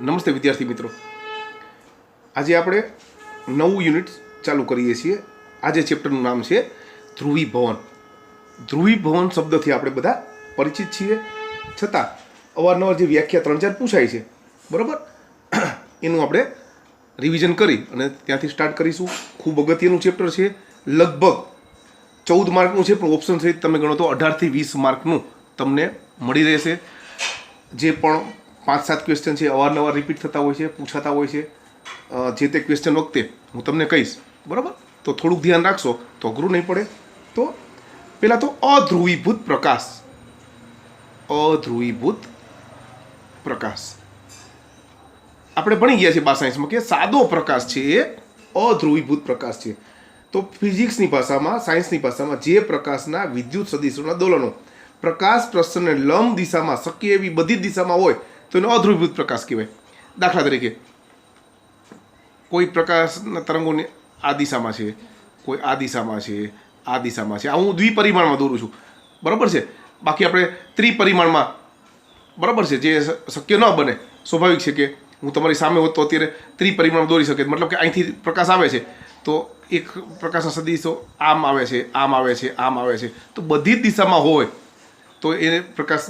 નમસ્તે વિદ્યાર્થી મિત્રો, આજે આપણે નવું યુનિટ ચાલુ કરીએ છીએ. આજે ચેપ્ટરનું નામ છે ધ્રુવીભવન. ધ્રુવીભવન શબ્દથી આપણે બધા પરિચિત છીએ, છતાં અવારનવાર જે વ્યાખ્યા 3-4 પૂછાય છે, બરાબર, એનું આપણે રિવિઝન કરી અને ત્યાંથી સ્ટાર્ટ કરીશું. ખૂબ અગત્યનું ચેપ્ટર છે, લગભગ 14 માર્કનું છે, પણ ઓપ્શન સહિત તમે ગણો તો 18 થી 20 માર્કનું તમને મળી રહેશે. જે પણ 5-7 ક્વેશ્ચન છે અવારનવાર રિપીટ થતા હોય છે, પૂછાતા હોય છે. જે તે ક્વેશ્ચન વખતે હું તમને કહીશ, બરાબર, તો થોડુંક ધ્યાન રાખશો તો અઘરું નહીં પડે. તો પહેલાં તો અધ્રુવીભૂત પ્રકાશ. અધ્રુવીભૂત પ્રકાશ આપણે ભણી ગયા છીએ બાર સાયન્સમાં કે સાદો પ્રકાશ છે એ અધ્રુવીભૂત પ્રકાશ છે. તો ફિઝિક્સની ભાષામાં, સાયન્સની ભાષામાં જે પ્રકાશના વિદ્યુત સદિશોના દોલનો પ્રકાશ પ્રસરણને લંબ દિશામાં શક્ય એવી બધી જ દિશામાં હોય તો એનો અધ્રુવીભૂત પ્રકાશ કહેવાય. દાખલા તરીકે કોઈ પ્રકાશના તરંગોને આ દિશામાં છે, કોઈ આ દિશામાં છે, આ દિશામાં છે. આ હું દ્વિપરિમાણમાં દોરું છું, બરાબર છે. બાકી આપણે ત્રિપરિમાણમાં, બરાબર છે, જે શક્ય ન બને. સ્વાભાવિક છે કે હું તમારી સામે હોત તો અત્યારે ત્રિપરિમાણમાં દોરી શકે, મતલબ કે અહીંથી પ્રકાશ આવે છે તો એક પ્રકાશના સદિશો આમ આવે છે, આમ આવે છે, આમ આવે છે, તો બધી જ દિશામાં હોય તો એને પ્રકાશ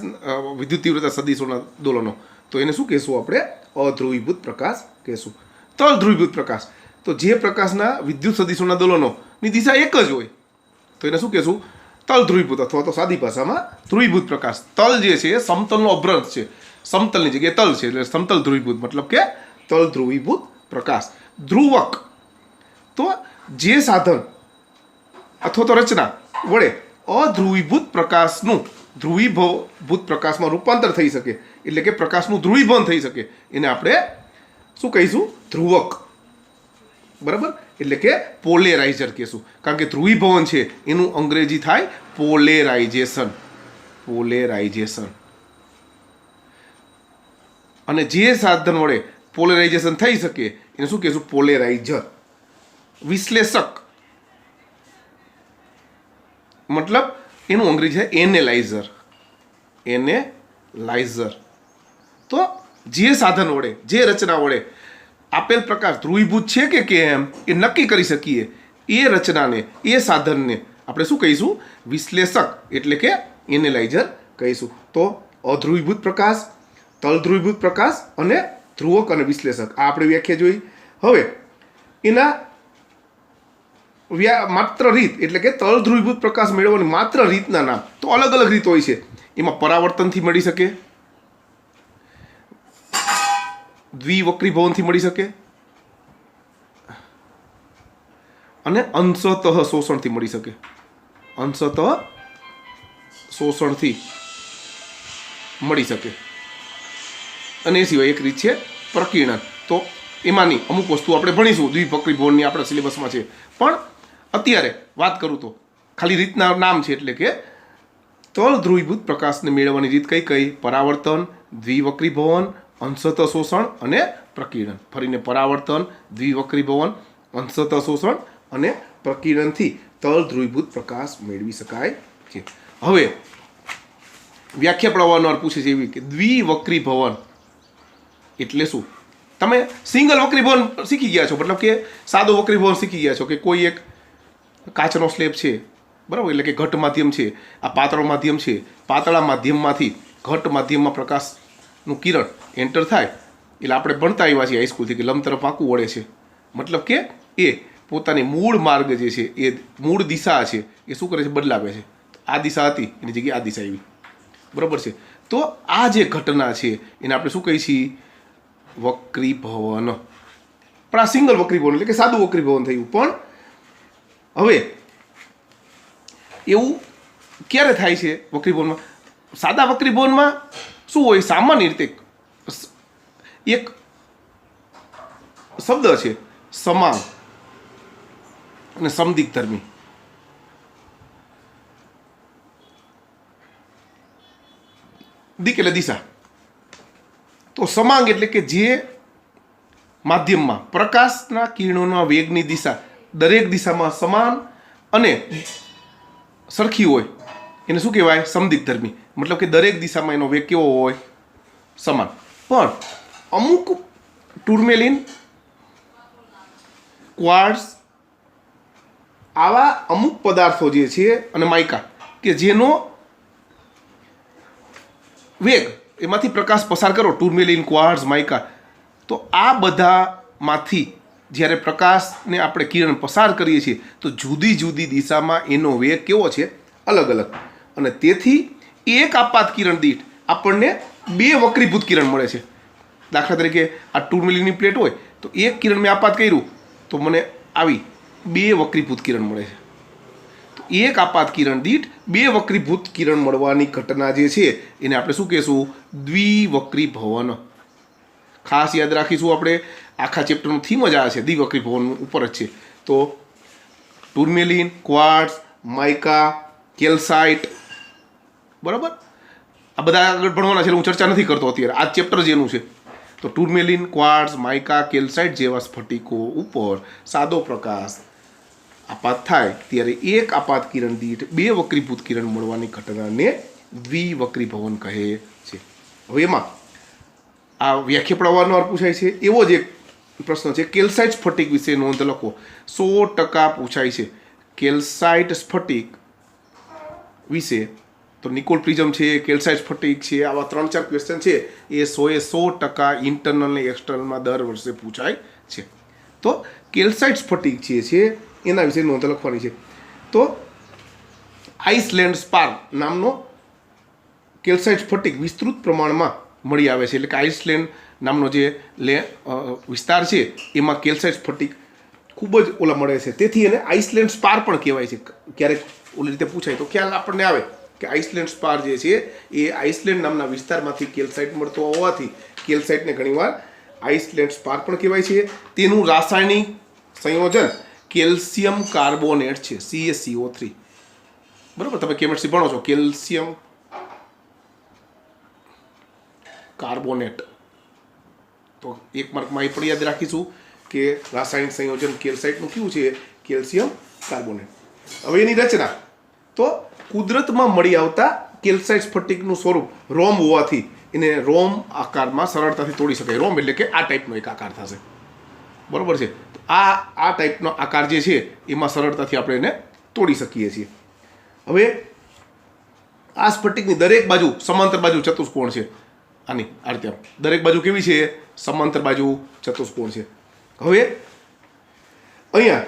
વિદ્યુત તીવ્રતા સદિશોના દોલનો, તો એને શું કહેશું આપણે? અધ્રુવીભૂત પ્રકાશ કહેશું. તલ ધ્રુવીભૂત પ્રકાશ, તો જે પ્રકાશના વિદ્યુત સદિશોના દોલનોની દિશા એક જ હોય તો એને શું કહેશું? તલ ધ્રુવીભૂત, અથવા તો સાદી ભાષામાં ધ્રુવીભૂત પ્રકાશ. તલ જે છે એ સમતલનો અભ્રંશ છે, સમતલની જગ્યાએ તલ છે, એટલે સમતલ ધ્રુવીભૂત, મતલબ કે તલ ધ્રુવીભૂત પ્રકાશ. ધ્રુવક, તો જે સાધન અથવા તો રચના વડે અધ્રુવીભૂત પ્રકાશનું ધ્રુવીભૂત પ્રકાશમાં રૂપાંતર થઈ શકે, એટલે કે પ્રકાશનું ધ્રુવીભવન થઈ શકે, એને આપણે શું કહીશું? ધ્રુવક, બરાબર, એટલે કે પોલેરાઇઝર કહેશું. કારણ કે ધ્રુવીભવન છે એનું અંગ્રેજી થાય પોલેરાઇઝેશન. પોલેરાઇઝેશન. અને જે સાધન વડે પોલેરાઇઝેશન થઈ શકે એને શું કહેશું? પોલેરાઇઝર. વિશ્લેષક, મતલબ એનું અંગ્રેજી છે એનેલાઇઝર. એનેલાઇઝર. તો જે સાધન વડે, જે રચના વડે આપેલ પ્રકાશ ધ્રુવીભૂત છે કે કેમ એ નક્કી કરી શકીએ, એ રચનાને, એ સાધનને આપણે શું કહીશું? વિશ્લેષક, એટલે કે એનેલાઇઝર કહીશું. તો અધ્રુવીભૂત પ્રકાશ, તલ ધ્રુવીભૂત પ્રકાશ અને ધ્રુવક અને વિશ્લેષક, આ આપણે વ્યાખ્યા જોઈ. હવે એના માત્ર રીત, એટલે કે તલ ધ્રુવીભૂત પ્રકાશ મેળવવાની માત્ર રીતના નામ તો અલગ અલગ રીત હોય છે. એમાં પરાવર્તનથી મળી શકે, દ્વિવક્રીભવનથી મળી શકે અને અંશતઃ શોષણથી મળી શકે. અંશતઃ શોષણથી મળી શકે. અને એ સિવાય એક રીત છે પ્રકીર્ણન. તો એમાંની અમુક વસ્તુ આપણે ભણીશું, દ્વિવક્રીભવનની આપણા સિલેબસમાં છે. પણ અત્યારે વાત કરું તો ખાલી રીતના નામ છે, એટલે કે તલ ધ્રુવીભૂત પ્રકાશને મેળવવાની રીત કઈ કઈ? પરાવર્તન, દ્વિવક્રીભવન, અંશતઃ શોષણ અને પ્રકીર્ણન. ફરીને પરાવર્તન, દ્વિવક્રીભવન, અંશતઃ શોષણ અને પ્રકીર્ણનથી તલ ધ્રુવીભૂત પ્રકાશ મેળવી શકાય છે. હવે વ્યાખ્યા પણ અવારનવાર પૂછે છે એવી કે દ્વિવક્રીભવન એટલે શું? તમે સિંગલ વક્રીભવન શીખી ગયા છો, મતલબ કે સાદો વક્રીભવન શીખી ગયા છો કે કોઈ એક કાચનો સ્લેબ છે, બરાબર, એટલે કે ઘટ માધ્યમ છે, આ પાતળો માધ્યમ છે, પાતળા માધ્યમમાંથી ઘટ માધ્યમમાં પ્રકાશનું કિરણ એન્ટર થાય એટલે આપણે ભણતા આવ્યા છીએ હાઈસ્કૂલથી કે લંબ તરફ આંકવું વળે છે. મતલબ કે એ પોતાની મૂળ માર્ગ જે છે, એ મૂળ દિશા છે, એ શું કરે છે? બદલાવે છે. આ દિશા હતી એની જગ્યાએ આ દિશા આવી, બરાબર છે. તો આ જે ઘટના છે એને આપણે શું કહીએ છીએ? વક્રીભવન. પણ આ સિંગલ વક્રીભવન એટલે કે સાદું વક્રીભવન થયું. પણ હવે એવું ક્યારે થાય છે વક્રીભવનમાં? સાદા વક્રીભવનમાં શું હોય? સામાન્ય રીતે એક શબ્દ છે સમાન અને સમદિગ્ધર્મી. દિક એટલે દિશા. તો સમાંગ એટલે કે જે માધ્યમમાં પ્રકાશના કિરણોના વેગની દિશા દરેક દિશામાં સમાન અને સરખી હોય એને શું કહેવાય? સમદિગ્ધર્મી. મતલબ કે દરેક દિશામાં એનો વેગ કેવો હોય? સમાન. પણ અમુક ટુર્મેલિન, ક્વાર્ટઝ આવા અમુક પદાર્થો જે છે અને માઇકા કે જેનો વેગ એમાંથી પ્રકાશ પસાર કરો, ટુર્મેલિન, ક્વાર્ટઝ, માઇકા, તો આ બધામાંથી જ્યારે પ્રકાશને આપણે કિરણ પસાર કરીએ છીએ તો જુદી જુદી દિશામાં એનો વેગ કેવો છે? અલગ અલગ. અને તેથી એક આપાત કિરણ દીઠ આપણને 2 વક્રીભૂત કિરણ મળે છે. દાખલા તરીકે આ ટુર્મેલિનની પ્લેટ હોય તો એક કિરણ મેં આપાત કર્યું તો મને આવી 2 વક્રીભૂત કિરણ મળે છે. તો એક આપાત કિરણ દીઠ 2 વક્રીભૂત કિરણ મળવાની ઘટના જે છે એને આપણે શું કહેશું? દ્વિવક્રીભવન. ખાસ યાદ રાખીશું આપણે, આખા ચેપ્ટરનું થીમ જ આ છે, દ્વિવક્રીભવન ઉપર જ છે. તો ટુર્મેલિન, ક્વાર્ટઝ, માઇકા, કેલ્સાઇટ, બરાબર, આ બધા આગળ ભણવાના છે, હું ચર્ચા નથી કરતો અત્યારે, આ ચેપ્ટર જ એનું છે. તો ટુર્મેલિન, ક્વાર્ટઝ, માઇકા, કેલ્સાઇટ જેવા સ્ફટિકો ઉપર સાદો પ્રકાશ આપાત થાય ત્યારે એક આપાત કિરણ દીઠ 2 વક્રીભૂત કિરણ મળવાની ઘટનાને દ્વિવક્રીભવન કહે છે. હવે એમાં આ વ્યાખ્યા પડાવવાનો અર્થ પૂછાય છે એવો જ એક પ્રશ્ન છે. કેલ્સાઇટ સ્ફટિક વિશે નોંધ લખો. 100% પૂછાય છે કેલ્સાઇટ સ્ફટિક વિશે. તો નિકોલ પ્રિઝમ છે, કેલ્સાઇટ સ્ફટિક છે, આવા 3-4 ક્વેશ્ચન છે એ 100% ઇન્ટરનલ ને એક્સટર્નલમાં દર વર્ષે પૂછાય છે. તો કેલ્સાઇટ સ્ફટિક જે છે એના વિશે નોંધ લખવાની છે. તો આઇસલેન્ડ સ્પાર નામનો કેલ્સાઇટ સ્ફટિક વિસ્તૃત પ્રમાણમાં મળી આવે છે. એટલે કે આઇસલેન્ડ નામનો જે વિસ્તાર છે એમાં કેલ્સાઇટ સ્ફટિક ખૂબ જ ઓલા મળે છે. તેથી એને આઇસલેન્ડ સ્પાર પણ કહેવાય છે. ક્યારેક ઓલી રીતે પૂછાય તો ખ્યાલ આપણને આવે કે આઇસલેન્ડ સ્પાર જે છે એ આઇસલેન્ડ નામના વિસ્તારમાંથી કેલ્સાઇટ મળતો હોવાથી કેલ્સાઇટને ઘણીવાર આઇસલેન્ડ સ્પાર પણ કહેવાય છે. તેનું રાસાયણિક સંયોજન કેલ્શિયમ કાર્બોનેટ છે, CaCO3. બરાબર, તમે કેમિસ્ટ્રી ભણો છો, કેલ્શિયમ કાર્બોનેટ. તો એક માર્કમાં એ પણ યાદ રાખીશું કે રાસાયણિક સંયોજન કેલ્સાઇટનું કયું છે? Calcium carbonate. હવે એની રચના, તો કુદરતમાં મળી આવતા કેલ્સાઇટ સ્ફટિકનું સ્વરૂપ રોમ હોવાથી એને રોમ આકારમાં સરળતાથી તોડી શકાય. રોમ એટલે કે આ ટાઈપનો એક આકાર થશે, બરોબર છે. આ ટાઈપનો આકાર જે છે એમાં સરળતાથી આપણે એને તોડી શકીએ છીએ. હવે આ સ્ફટિકની દરેક બાજુ સમાંતર બાજુ ચતુષ્કોણ છે. આની આ રીતે દરેક બાજુ કેવી છે? સમાંતર બાજુ ચતુષ્કોણ છે. હવે અહીંયા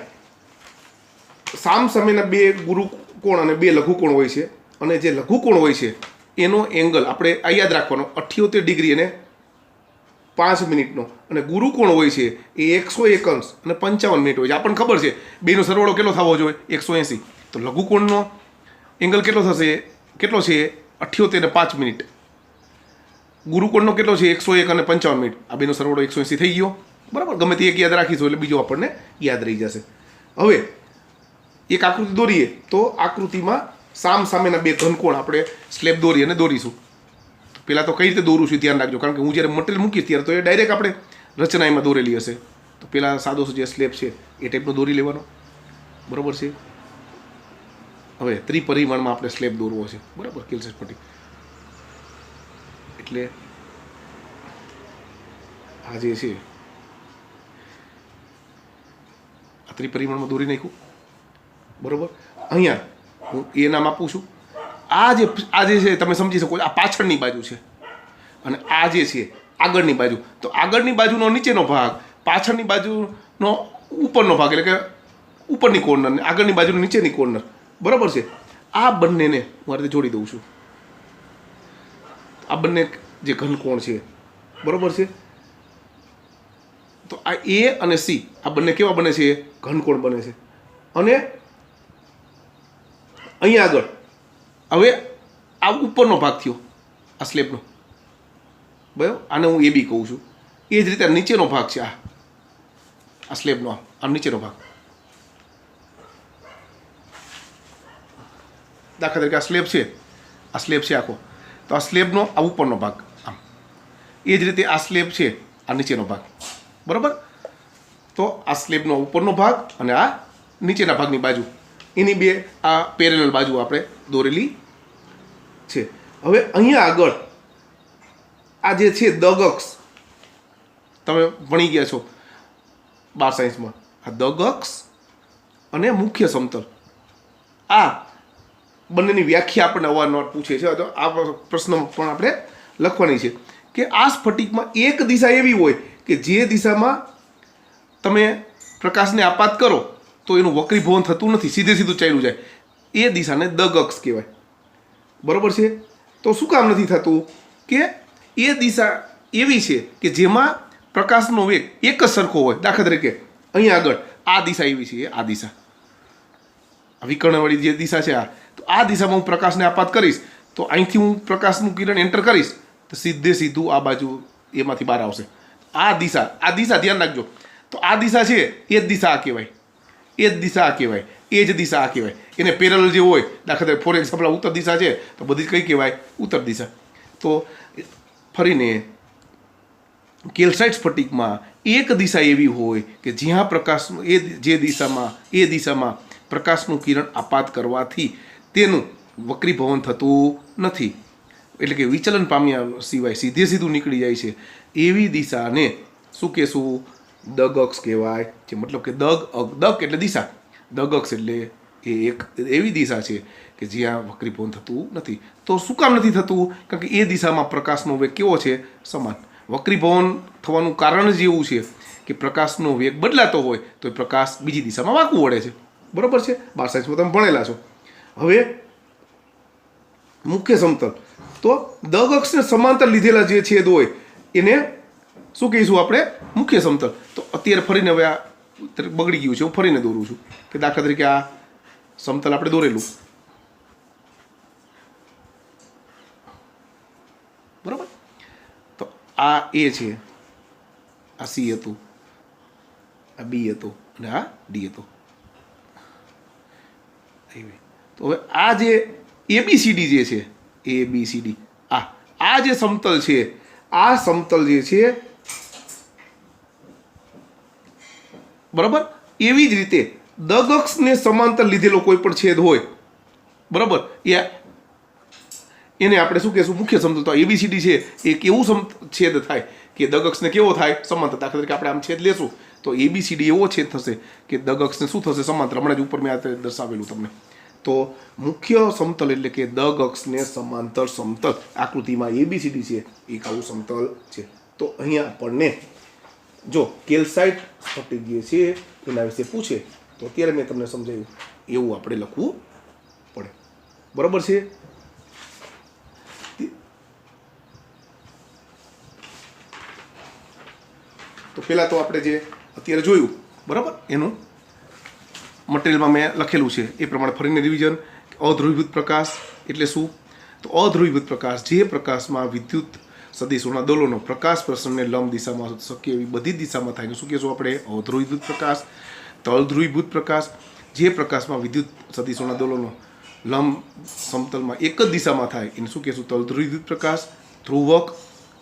સામ સામેના 2 ગુરુકોણ અને 2 લઘુકોણ હોય છે. અને જે લઘુકોણ હોય છે એનો એંગલ આપણે આ યાદ રાખવાનો 78 ડિગ્રી અને 5 મિનિટનો, અને ગુરુકોણ હોય છે એ 101 અંશ અને 55 મિનિટ હોય છે. આપણને ખબર છે બેનો સરવાળો કેટલો થવો જોઈએ? 180. તો લઘુકોણનો એંગલ કેટલો થશે? કેટલો છે? 78 અને 5 મિનિટ. ગુરુકોણનો કેટલો છે? 101 અને 55 મિનિટ. આ બેનો સરવાળો 180 થઈ ગયો, બરાબર. ગમે તે એક યાદ રાખીશું એટલે બીજો આપણને યાદ રહી જશે. હવે એક આકૃતિ દોરીએ તો આકૃતિમાં સામ સામેના 2 ઘનકોણ આપણે સ્લેબ દોરી અને દોરીશું. પહેલાં તો કઈ રીતે દોરું છું ધ્યાન રાખજો, કારણ કે હું જ્યારે મટીરિયલ મૂકીશ ત્યારે તો એ ડાયરેક્ટ આપણે રચના એમાં દોરેલી હશે. તો પહેલાં સાદો જે સ્લેબ છે એ ટાઈપનો દોરી લેવાનો, બરાબર છે. હવે ત્રિપરિમાણમાં આપણે સ્લેબ દોરવો છે, બરાબર, કેલ્સાઇટ સ્ફટિક. એટલે આ જે છે આ ત્રિપરિમાણમાં દોરી નાખ્યું, બરાબર. અહીંયા હું એ નામ આપું છું. આ જે છે તમે સમજી શકો, આ પાછળની બાજુ છે અને આ જે છે આગળની બાજુ. તો આગળની બાજુનો નીચેનો ભાગ, પાછળની બાજુનો ઉપરનો ભાગ, એટલે કે ઉપરની કોર્નર ને આગળની બાજુની નીચેની કોર્નર, બરાબર છે. આ બંનેને હું આ રીતે જોડી દઉં છું. આ બંને જે ઘનકોણ છે, બરાબર છે. તો આ A અને C આ બંને કેવા બને છે? ઘનકોણ બને છે. અને અહીંયા આગળ હવે આ ઉપરનો ભાગ થયો આ સ્લેબનો, બરાબર. આને હું AB કહું છું. એ જ રીતે નીચેનો ભાગ છે આ સ્લેબનો, આ નીચેનો ભાગ. દાખલા તરીકે આ સ્લેબ છે આખો. તો આ સ્લેબનો આ ઉપરનો ભાગ આમ. એ જ રીતે આ સ્લેબ છે આ નીચેનો ભાગ, બરાબર. તો આ સ્લેબનો ઉપરનો ભાગ અને આ નીચેના ભાગની બાજુ, એની 2 આ પેરેલલ બાજુ આપણે દોરેલી છે. હવે અહીંયા આગળ આ જે છે દગ અક્ષ, તમે ભણી ગયા છો 12 સાયન્સમાં, આ દગ અક્ષ અને મુખ્ય સમતલ, આ બંનેની વ્યાખ્યા આપણને અવારનવાર પૂછે છે. તો આ પ્રશ્ન પણ આપણે લખવાની છે કે આ સ્ફટિકમાં એક દિશા એવી હોય કે જે દિશામાં તમે પ્રકાશને આપાત કરો તો એનું વક્રીભવન થતું નથી, સીધે સીધું ચાલ્યું જાય, એ દિશાને દગ અક્ષ કહેવાય. બરોબર છે. તો શું કામ નથી થતું કે એ દિશા એવી છે કે જેમાં પ્રકાશનો વેગ એક જ સરખો હોય. દાખલા તરીકે અહીંયા આગળ આ દિશા એવી છે, આ દિશા વિકર્ણવાળી જે દિશા છે, તો આ દિશામાં હું પ્રકાશને આપાત કરીશ તો અહીંથી હું પ્રકાશનું કિરણ એન્ટર કરીશ તો સીધે સીધું આ બાજુ એમાંથી બહાર આવશે. આ દિશા ધ્યાન રાખજો. તો આ દિશા છે એ જ દિશા આ કહેવાય, એ જ દિશા આ કહેવાય, એ જ દિશા આ કહેવાય. એને પેરેલલ જે હોય, દાખલા તરીકે ફોર એક્ઝામ્પલ ઉત્તર દિશા છે તો બધી જ કઈ કહેવાય? ઉત્તર દિશા. તો ફરીને કેલ્સાઇટ સ્ફટિકમાં એક દિશા એવી હોય કે જ્યાં પ્રકાશનું એ દિશામાં પ્રકાશનું કિરણ આપાત કરવાથી તેનું વક્રીભવન થતું નથી, એટલે કે વિચલન પામ્યા સિવાય સીધે સીધું નીકળી જાય છે. એવી દિશાને શું કહેશું? દગ અક્ષ કહેવાય છે. મતલબ કે દગ એટલે દિશા, દગ અક્ષ એટલે એ એક એવી દિશા છે કે જ્યાં વક્રીભવન થતું નથી. તો શું કામ નથી થતું? કારણ કે એ દિશામાં પ્રકાશનો વેગ કેવો છે? સમાન. વક્રીભવન થવાનું કારણ જ એવું છે કે પ્રકાશનો વેગ બદલાતો હોય તો એ પ્રકાશ બીજી દિશામાં વાંકું વળે છે. બરોબર છે. 12 સાયન્સમાં તમે ભણેલા છો. હવે મુખ્ય સમતલ, તો દગ અક્ષને સમાંતર લીધેલા જે છેદ હોય એને શું કહીશું આપણે? મુખ્ય સમતલ. તો અત્યારે ફરીને હવે આ બગડી ગયું છે, હું ફરીને દોરું છું કે દાખલા તરીકે આ સમતલ આપણે દોરેલું, બરોબર. તો આ એ છે, આ સી હતું, આ બી હતું અને આ ડી હતું. તો હવે આ જે ABCD જે છે, ABCD, આ જે સમતલ છે, આ સમતલ જે છે, બરાબર, એવી જ રીતે દગ અક્ષને સમાંતર લીધેલો કોઈ પણ છેદ હોય, બરાબર, એને આપણે શું કહેશું? મુખ્ય સમતલ. તો ABCD છે એ કેવું છેદ થાય કે દગ અક્ષને કેવો થાય? સમાંતર. દાખલા તરીકે આપણે આમ છેદ લેશું તો ABCD એવો છેદ થશે કે દગ અક્ષને શું થશે? સમાંતર. હમણાં જ ઉપર મેં આ દર્શાવેલું તમને. તો મુખ્ય સમતલ એટલે કે દગ અક્ષને સમાંતર સમતલ આકૃતિમાં ABCD છે, એક આવું સમતલ છે. તો અહીંયા આપણને જો કેલ્સાઇટ સ્ફટિક જે છે એના વિશે પૂછે તો અત્યારે મેં તમને સમજાવ્યું એવું આપણે લખવું પડે. બરાબર છે. તો પહેલાં તો આપણે જે અત્યારે જોયું, બરાબર, એનું મટીરિયલમાં મેં લખેલું છે એ પ્રમાણે ફરીને રિવિઝન. અધ્રુવીભૂત પ્રકાશ એટલે શું? તો અધ્રુવીભૂત પ્રકાશ જે પ્રકાશમાં વિદ્યુત સદિશોના દોલોનો પ્રકાશ પ્રસરણને લંબ દિશામાં શક્ય એવી બધી દિશામાં થાય શું કહેશું આપણે? અધ્રુવીભૂત પ્રકાશ. તલધ્રુવીભૂત પ્રકાશ જે પ્રકાશમાં વિદ્યુત સદિશોના દોલોનો લંબ સમતલમાં એક જ દિશામાં થાય એને શું કહેશું? તલધ્રુવીભૂત પ્રકાશ. ધ્રુવક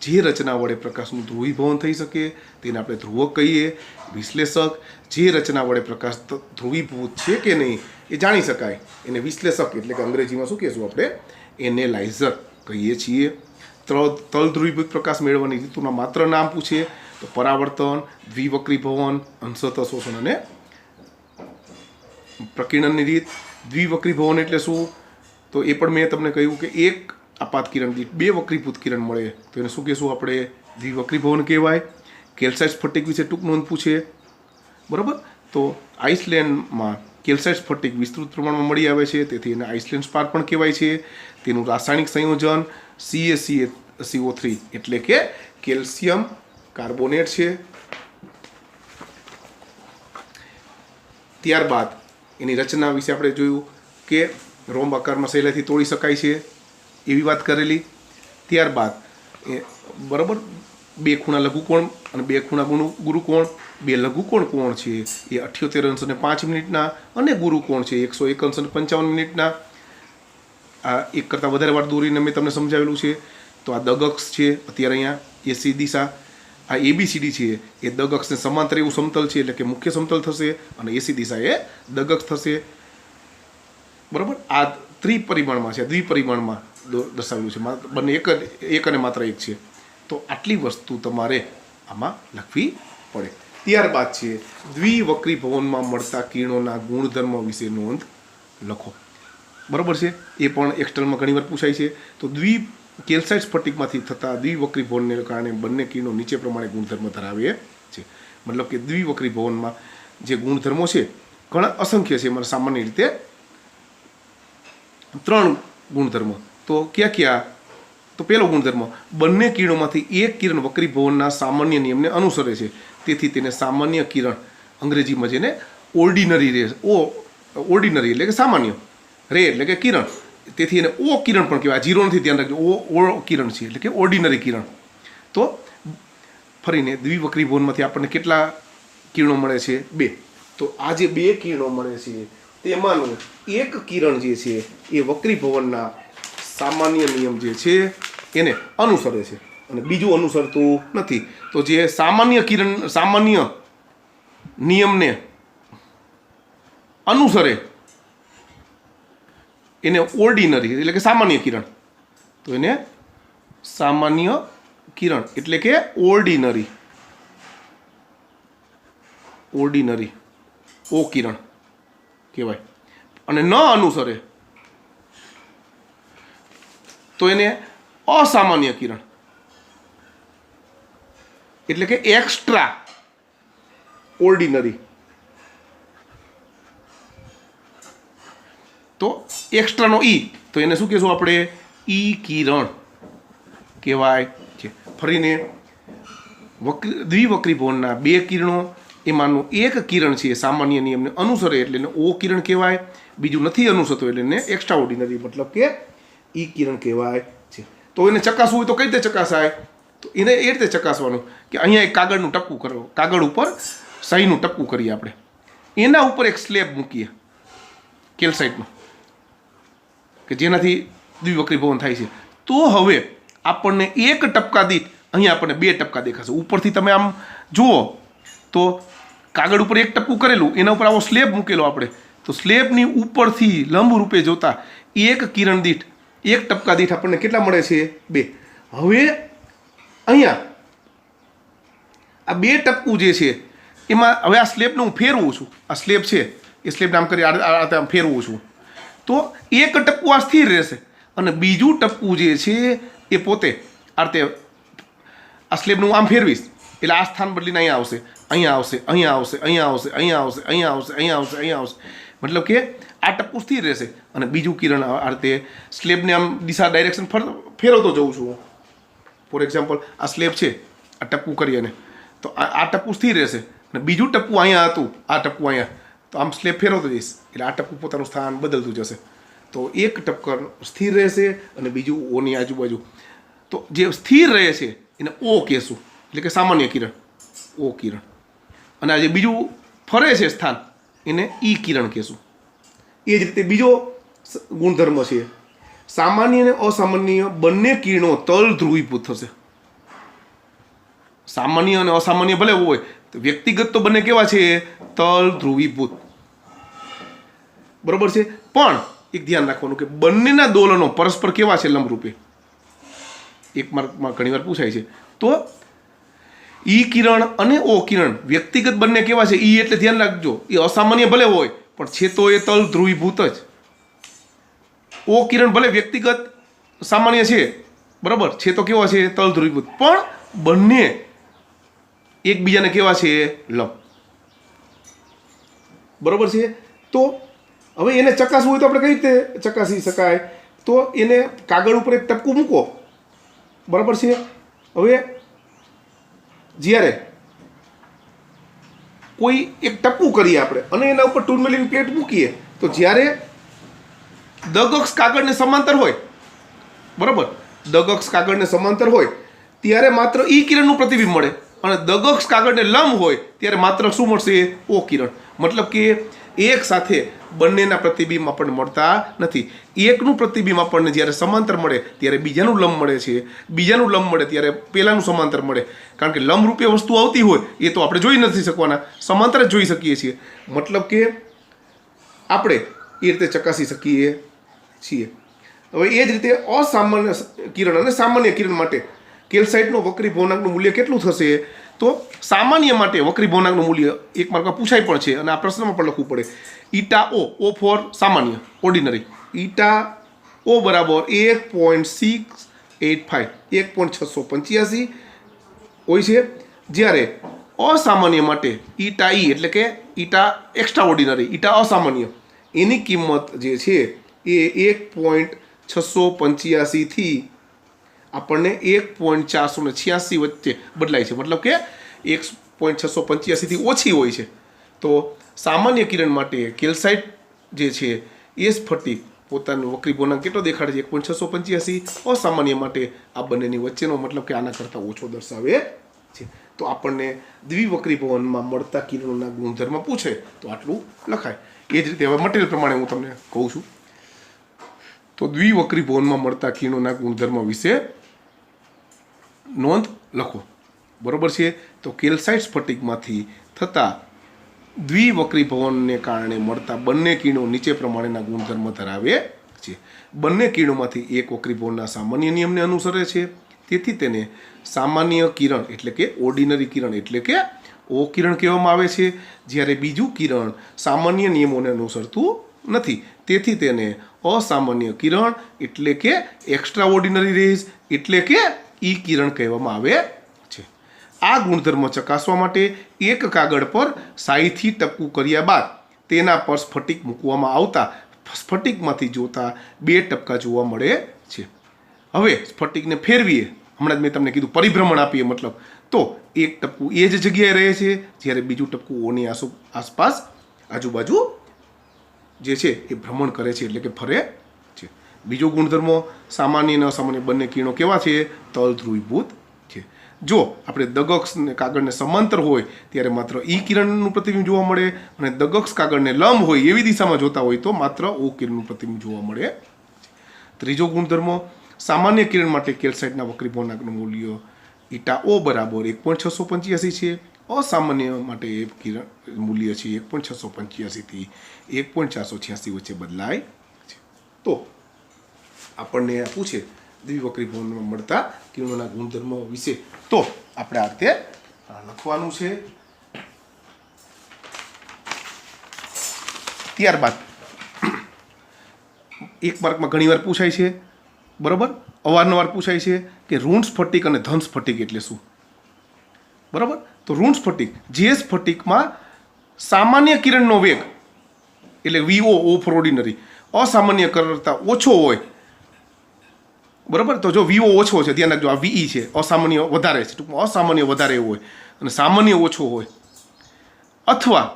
જે રચના વડે પ્રકાશનું ધ્રુવીભવન થઈ શકે તેને આપણે ધ્રુવક કહીએ. વિશ્લેષક જે રચના વડે પ્રકાશ ધ્રુવીભૂત છે કે નહીં એ જાણી શકાય એને વિશ્લેષક એટલે કે અંગ્રેજીમાં શું કહેશું આપણે? એનેલાઇઝર કહીએ છીએ. તલધ્રુવીભૂત પ્રકાશ મેળવવાની રીતુના માત્ર નામ પૂછે તો પરાવર્તન, દ્વિવક્રીભવન, અંશતઃ શોષણ અને પ્રકીર્ણનની રીત. દ્વિવક્રીભવન એટલે શું? તો એ પણ મેં તમને કહ્યું કે એક આપાત કિરણ દીઠ 2 વક્રીભૂત કિરણ મળે તો એને શું કહેશું આપણે? દ્વિવક્રીભવન કહેવાય. કેલ્સાઇટ સ્ફટિક વિશે ટૂંક નોંધ પૂછે, બરાબર. તો આઇસલેન્ડમાં કેલ્સાઇટ સ્ફટિક વિસ્તૃત પ્રમાણમાં મળી આવે છે તેથી એને આઇસલેન્ડ સ્પાર પણ કહેવાય છે. તેનું રાસાયણિક સંયોજન CaCO3 એટલે કે કેલ્શિયમ કાર્બોનેટ છે. ત્યારબાદ એની રચના વિશે આપણે જોયું કે રોમ્બ આકારમાં સહેલાઈથી તોડી શકાય છે એવી વાત કરેલી. ત્યારબાદ બરાબર 2 ખૂણા લઘુકોણ અને 2 ખૂણા ગુરુકોણ. 2 લઘુકોણ કોણ છે એ 78 અંશ અને 5 મિનિટના અને ગુરુકોણ છે 101 અંશ અને 55 મિનિટના. આ એક કરતાં વધારે વાર દોરીને મેં તમને સમજાવેલું છે. તો આ દગ અક્ષ છે અત્યારે અહીંયા AC દિશા. આ ABCD છે એ દગ અક્ષને સમાંતર એવું સમતલ છે એટલે કે મુખ્ય સમતલ થશે અને AC દિશા એ દગ અક્ષ થશે, બરાબર. આ ત્રિપરિમાણમાં છે, દ્વિપરિમાણમાં દર્શાવેલું છે. બંને એક અને માત્ર એક છે. તો આટલી વસ્તુ તમારે આમાં લખવી પડે. ત્યારબાદ છે દ્વિવક્રીભવનમાં મળતા કિરણોના ગુણધર્મ વિશે નોંધ લખો. બરાબર છે, એ પણ એક્સટર્નલમાં ઘણીવાર પૂછાય છે. તો કેલ્સાઇટ સ્ફટિકમાંથી થતા દ્વિવક્રીભવનને કારણે બંને કિરણો નીચે પ્રમાણે ગુણધર્મ ધરાવે છે. મતલબ કે દ્વિવક્રીભવનમાં જે ગુણધર્મો છે ઘણા અસંખ્ય છે. મારે સામાન્ય રીતે 3 ગુણધર્મ. તો ક્યાં? તો પહેલો ગુણધર્મ, બંને કિરણોમાંથી એક કિરણ વક્રીભવનના સામાન્ય નિયમને અનુસરે છે. તેથી તેને સામાન્ય કિરણ, અંગ્રેજીમાં જેને ઓર્ડિનરી રે, ઓર્ડિનરી એટલે કે સામાન્ય, રે એટલે કે કિરણ, તેથી એને ઓ કિરણ પણ કહેવાય. જીરો નથી, ધ્યાન રાખજો. ઓ કિરણ છે એટલે કે ઓર્ડિનરી કિરણ. તો ફરીને દ્વિવક્રીભવનમાંથી આપણને કેટલા કિરણો મળે છે? 2. તો આ જે 2 કિરણો મળે છે તેમાંનું એક કિરણ જે છે એ વક્રીભવનના સામાન્ય નિયમ જે છે એને અનુસરે છે અને બીજું અનુસરતું નથી. તો જે સામાન્ય કિરણ, સામાન્ય નિયમને અનુસરે એને ઓર્ડિનરી એટલે કે સામાન્ય કિરણ. તો એને સામાન્ય કિરણ એટલે કે ઓર્ડિનરી ઓ કિરણ કહેવાય. અને ન અનુસરે તો એને અસામાન્ય કિરણ એટલે કે એક્સ્ટ્રા ઓર્ડિનરી. તો એક્સ્ટ્રાનો ઈ, તો એને શું કહેશું આપણે? ઈ કિરણ કહેવાય છે. ફરીને દ્વિવક્રીભવનના 2 કિરણો, એમાંનું એક કિરણ છે સામાન્ય નિયમને અનુસરે એટલે એને ઓ કિરણ કહેવાય. બીજું નથી અનુસરતું એટલે એને એક્સ્ટ્રા ઓર્ડિનરી મતલબ કે ઈ કિરણ કહેવાય છે. તો એને ચકાસવું હોય તો કઈ રીતે ચકાસાય? તો એને એ રીતે ચકાસવાનું કે અહીંયા એક કાગળનું ટપકું કરો, કાગળ ઉપર સહીનું ટપકું કરીએ આપણે, એના ઉપર એક સ્લેબ મૂકીએ કેલ્સાઇટનો કે જેનાથી દ્વિવક્રીભવન થાય છે. તો હવે આપણને એક ટપકા દીઠ અહીંયા આપણને 2 ટપકા દેખાશે. ઉપરથી તમે આમ જુઓ તો કાગળ ઉપર એક ટપકું કરેલું, એના ઉપર આવો સ્લેબ મૂકેલો આપણે, તો સ્લેબની ઉપરથી લંબ રૂપે જોતા એક કિરણ દીઠ, એક ટપકા દીઠ આપણને કેટલા મળે છે? 2. હવે અહીંયા આ 2 ટપકું જે છે એમાં હવે આ સ્લેબને હું ફેરવું છું. આ સ્લેબ છે એ સ્લેબને આમ કરી આમ ફેરવું છું, તો એક ટપકું આ સ્થિર રહેશે અને બીજું ટપકું જે છે એ પોતે આ રીતે આ સ્લેબનું આમ ફેરવીશ એટલે આ સ્થાન બદલીને અહીંયા આવશે, અહીંયા આવશે, અહીંયા આવશે, અહીંયા આવશે, અહીંયા આવશે, અહીંયા આવશે, અહીંયા આવશે, અહીંયા આવશે. મતલબ કે આ ટપકું સ્થિર રહેશે અને બીજું કિરણ આ રીતે સ્લેબને આમ દિશા ડાયરેક્શન ફેરવતો જઉં છું. ફોર એક્ઝામ્પલ આ સ્લેબ છે, આ ટપકું કરી અને તો આ ટપકું સ્થિર રહેશે અને બીજું ટપકું અહીંયા હતું, આ ટપકું અહીંયા, તો આમ સ્લેબ ફેરવતો જઈશ એટલે આ ટપકું પોતાનું સ્થાન બદલતું જશે. તો એક ટપકર સ્થિર રહેશે અને બીજું ઓની આજુબાજુ. તો જે સ્થિર રહે છે એને ઓ કહેશું એટલે કે સામાન્ય કિરણ, ઓ કિરણ. અને આ જે બીજું ફરે છે સ્થાન એને ઈ કિરણ કહેશું. એ જ રીતે બીજો ગુણધર્મ છે, સામાન્ય અને અસામાન્ય બંને કિરણો તલ ધ્રુવીભૂત થશે. સામાન્ય અને અસામાન્ય ભલે હોય તો વ્યક્તિગત તો બંને કેવા છે? તલ ધ્રુવીભૂત. બરોબર છે. પણ એક ધ્યાન રાખવાનું કે બંનેના દોલનો પરસ્પર કેવા છે? લંબરૂપે. એક માર્કમાં ઘણીવાર પૂછાય છે. તો ઈ કિરણ અને ઓ કિરણ વ્યક્તિગત બંને કેવા છે? ઈ એટલે ધ્યાન રાખજો એ અસામાન્ય ભલે હોય પણ છે તો એ તલ ધ્રુવીભૂત જ. ઓ કિરણ ભલે વ્યક્તિગત સામાન્ય છે, બરાબર છે, તો કેવા છે? તલ ધ્રુવીભૂત. પણ બંને એકબીજાને કેવા છે? લંબ. બરોબર છે. તો હવે એને ચકાસવું હોય તો આપણે કઈ રીતે ચકાસી શકાય? તો એને કાગળ ઉપર એક ટપકું મૂકો, બરાબર છે. હવે જ્યારે કોઈ એક ટપકું કરીએ આપણે અને એના ઉપર ટૂર્મેલિન પ્લેટ મૂકીએ તો જ્યારે દગક્ષ કાગળને સમાંતર હોય, બરાબર, દગક્ષ કાગળને સમાંતર હોય ત્યારે માત્ર ઈ કિરણનું પ્રતિબિંબ મળે અને દગક્ષ કાગળને લંબ હોય ત્યારે માત્ર શું મળશે? ઓ કિરણ. મતલબ કે એક સાથે બંનેના પ્રતિબિંબ આપણને મળતા નથી. એકનું પ્રતિબિંબ આપણને જ્યારે સમાંતર મળે ત્યારે બીજાનું લંબ મળે છે, બીજાનું લંબ મળે ત્યારે પહેલાનું સમાંતર મળે. કારણ કે લંબ રૂપે વસ્તુ આવતી હોય એ તો આપણે જોઈ નથી શકવાના, સમાંતર જ જોઈ શકીએ છીએ. મતલબ કે આપણે એ રીતે ચકાસી શકીએ છીએ. હવે એ જ રીતે અસામાન્ય કિરણ અને સામાન્ય કિરણ માટે કેલ્સાઇટનો વક્રીભવનાંકનું મૂલ્ય કેટલું થશે? તો સામાન્ય માટે વક્રી ભવનાંકનું મૂલ્ય એક માર્કમાં પૂછાય પણ છે અને આ પ્રશ્નમાં પણ લખવું પડે. ઈટા ઓ ફોર સામાન્ય ઓર્ડિનરી, ઈટા ઓ બરાબર 1.685 1.685 હોય છે. જ્યારે અસામાન્ય માટે ઈટા ઈ એટલે કે ઈટા એક્સ્ટ્રા ઓર્ડિનરી, ઈટા અસામાન્ય, એની કિંમત જે છે એ 1.685 થી આપણને 1.486 વચ્ચે બદલાય છે, મતલબ કે 1.685 થી ઓછી હોય છે. તો સામાન્ય કિરણ માટે કેલ્સાઇટ જે છે એ સ્ફટિક પોતાનું વક્રી ભવનાંક કેટલો દેખાડે છે 1.685, અસામાન્ય માટે આ બંનેની વચ્ચેનો મતલબ કે આના કરતાં ઓછો દર્શાવે છે. તો આપણને દ્વિવક્રી ભવનમાં મળતા કિરણોના ગુણધર્મ પૂછે તો આટલું લખાય. એ જ રીતે હવે મટીરિયલ પ્રમાણે હું તમને કહું છું. તો દ્વિવક્રી ભવનમાં મળતા કિરણોના ગુણધર્મ વિશે નોંધ લખો. બરોબર છે. તો કેલ્સાઇટ સ્ફટિકમાંથી થતા દ્વિવક્રી ભવનને કારણે મળતા બંને કિરણો નીચે પ્રમાણેના ગુણધર્મ ધરાવે છે. બંને કિરણોમાંથી એક વક્રી ભવનના સામાન્ય નિયમને અનુસરે છે, તેથી તેને સામાન્ય કિરણ એટલે કે ઓર્ડિનરી કિરણ એટલે કે ઓ કિરણ કહેવામાં આવે છે. જ્યારે બીજું કિરણ સામાન્ય નિયમોને અનુસરતું નથી, તેથી તેને અસામાન્ય કિરણ એટલે કે એક્સ્ટ્રા ઓર્ડિનરી રેઝ એટલે કે ઈ કિરણ કહેવામાં આવે છે. આ ગુણધર્મ ચકાસવા માટે એક કાગળ પર શાહીથી ટપકું કર્યા બાદ તેના પર સ્ફટિક મૂકવામાં આવતા સ્ફટિકમાંથી જોતા 2 ટપકા જોવા મળે છે. હવે સ્ફટિકને ફેરવીએ, હમણાં જ મેં તમને કીધું પરિભ્રમણ આપીએ મતલબ, તો એક ટપકું એ જ જગ્યાએ રહે છે, જ્યારે બીજું ટપકું ઓની આસપાસ આજુબાજુ જે છે એ ભ્રમણ કરે છે એટલે કે ફરે છે. બીજો ગુણધર્મ સામાન્ય અને અસામાન્ય બંને કિરણો કેવા છે? તલ ધ્રુવીભૂત છે. જો આપણે દગક્ષ ને કાગળને સમાંતર હોય ત્યારે માત્ર ઈ કિરણનું પ્રતિબિંબ જોવા મળે, અને દગક્ષ કાગળને લંબ હોય એવી દિશામાં જોતા હોય તો માત્ર ઓ કિરણનું પ્રતિબિંબ જોવા મળે. ત્રીજો ગુણધર્મ સામાન્ય કિરણ માટે કેલ્સાઇટના વક્રી ભવનાંકનું મૂલ્ય ઈટા ઓ બરાબર 1.685 છે. અસામાન્ય માટે એ કિરણ મૂલ્ય છે 1.685 થી 1.486 વચ્ચે બદલાય છે. તો આપણને પૂછે દ્વિવક્રી ભવનમાં મળતા કિરણોના ગુણધર્મો વિશે, તો આપણે આ રીતે લખવાનું છે. ત્યારબાદ એક માર્કમાં ઘણીવાર પૂછાય છે, બરાબર, અવારનવાર પૂછાય છે કે ઋણ સ્ફટિક અને ધન સ્ફટિક એટલે શું? બરાબર. તો ઋણ સ્ફટિક જે સ્ફટિકમાં સામાન્ય કિરણનો વેગ એટલે વીઓ ઓ ફોર ઓર્ડિનરી અસામાન્ય કરતાં ઓછો હોય, બરાબર. તો જો વીઓ ઓછો છે, ધ્યાન રાખજો, આ વીઈ છે, અસામાન્ય વધારે છે, ટૂંકમાં અસામાન્ય વધારે હોય અને સામાન્ય ઓછો હોય, અથવા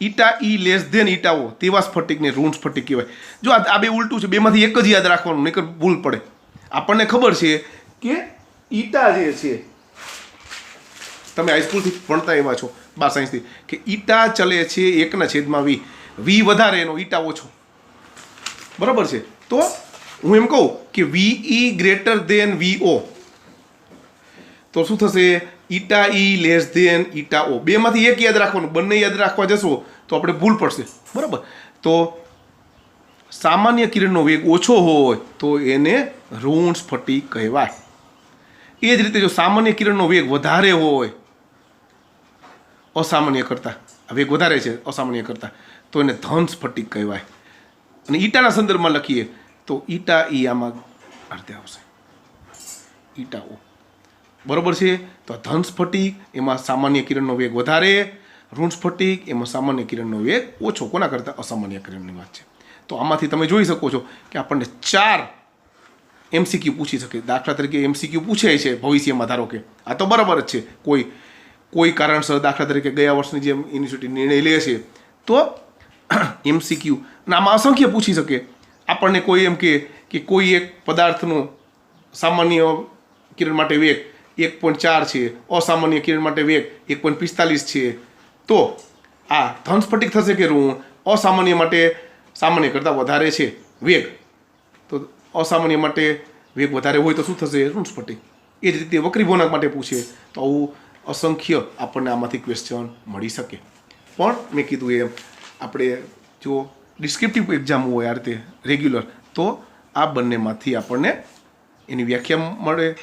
ઈટા ઈ લેસ ધેન ઈટા ઓ, તેવા સ્ફટિકને ઋણ સ્ફટિક કહેવાય. જો આ બે ઉલટું છે, બેમાંથી એક જ યાદ રાખવાનું, નહીંતર ભૂલ પડે. આપણને ખબર છે કે ઈટા જે છે, તમે હાઈસ્કૂલથી ભણતા એવા છો 12 સાયન્સથી, કે ઈટા ચલે છે 1/v, વી વધારે એનો ઈટા ઓછો, બરાબર છે. તો હું એમ કહું કે વીઈ ગ્રેટર ધેન વીઓ, તો શું થશે? ઈટા ઈ લેસ ધેન ઈટા ઓ. બેમાંથી એક યાદ રાખવાનું, બંને યાદ રાખવા જશો તો આપણે ભૂલ પડશે, બરાબર. તો સામાન્ય કિરણનો વેગ ઓછો હોય તો એને ઋણ સ્ફટિક કહેવાય. એ જ રીતે જો સામાન્ય કિરણનો વેગ વધારે હોય અસામાન્ય કરતા, વેગ વધારે છે અસામાન્ય કરતા, તો એને ધન સ્ફટિક કહેવાય. અને ઈટાના સંદર્ભમાં લખીએ તો ઈટા ઈ આમાં અર્ધે આવશે, ઈટા ઓ, બરોબર છે. તો ધન સ્ફટિક એમાં સામાન્ય કિરણનો વેગ વધારે, ઋણ સ્ફટિક એમાં સામાન્ય કિરણનો વેગ ઓછો. કોના કરતાં? અસામાન્ય કિરણની વાત છે. તો આમાંથી તમે જોઈ શકો છો કે આપણને 4 MCQ પૂછી શકે. દાખલા તરીકે MCQ પૂછે છે ભવિષ્યમાં, ધારો કે આ તો બરાબર જ છે, કોઈ કારણસર, દાખલા તરીકે ગયા વર્ષની જેમ યુનિવર્સિટી નિર્ણય લે છે તો MCQ અને આમાં અસંખ્ય પૂછી શકે. આપણને કોઈ એમ કે કોઈ એક પદાર્થનો સામાન્ય કિરણ માટે વેગ 1.4 છે, અસામાન્ય કિરણ માટે વેગ 1.45 છે, તો આ ધન સ્ફટિક થશે કે ઋણ? અસામાન્ય માટે સામાન્ય કરતાં વધારે છે વેગ, તો અસામાન્ય માટે વેગ વધારે હોય તો શું થશે? ઋણ સ્ફટિક. એ જ રીતે વક્રી ભવનાંક માટે પૂછે તો આવું અસંખ્ય આપણને આમાંથી ક્વેશ્ચન મળી શકે. પણ મેં કીધું એમ આપણે જો ડિસ્ક્રિપ્ટિવ એક્ઝામ હોય આ રીતે રેગ્યુલર, તો આ બંનેમાંથી આપણને એની વ્યાખ્યા મળે,